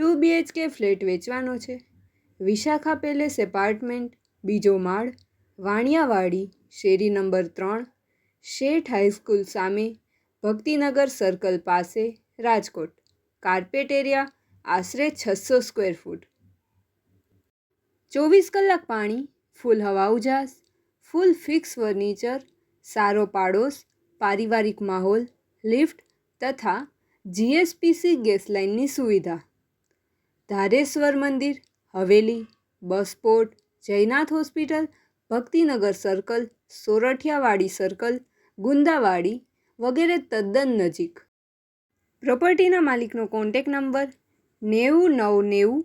2 BHK flat વેચવાનો છે. વિશાખા palace apartment, બીજો માળ, વાણિયાવાડી, શેરી નંબર 3, શેઠ હાઈસ્કૂલ સામે, ભક્તિનગર સર્કલ પાસે, રાજકોટ. કાર્પેટ એરિયા આશરે 600 સ્ક્વેર ફૂટ. 24 કલાક પાણી, ફૂલ હવા ઉજાસ, ફૂલ ફિક્સ ફર્નિચર, સારો પાડોશ, પારિવારિક માહોલ, લિફ્ટ તથા GSPC ગેસ લાઇનની સુવિધા. ધારેશ્વર મંદિર, હવેલી, busport, Jaynath hospital, Bhaktinagar circle, Sorathiyawadi circle, Gundawadi વગેરે તદ્દન નજીક. પ્રોપર્ટીના માલિકનો કોન્ટેક નંબર 90 990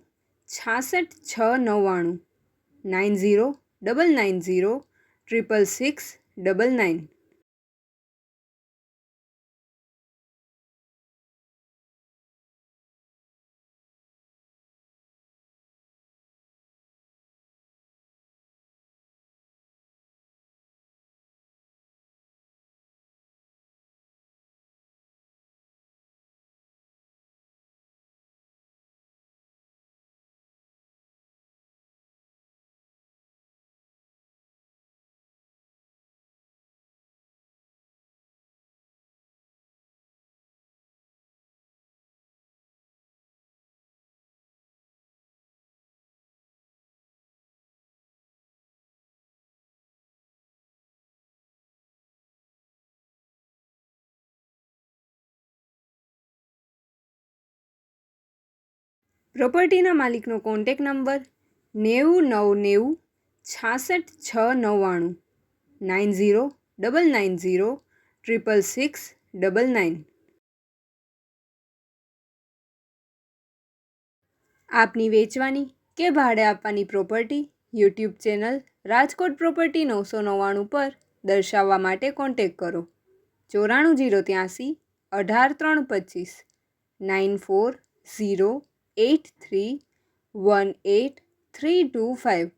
66 699 90 990 666 699. પ્રોપર્ટીના માલિકનો કોન્ટેક નંબર 90 990 66 699 90 990 666 699. આપની વેચવાની કે ભાડે આપવાની property YouTube channel Rajkot property 999 પર દર્શાવવા માટે કોન્ટેક કરો. 94 083 18 325 94 083 18 325.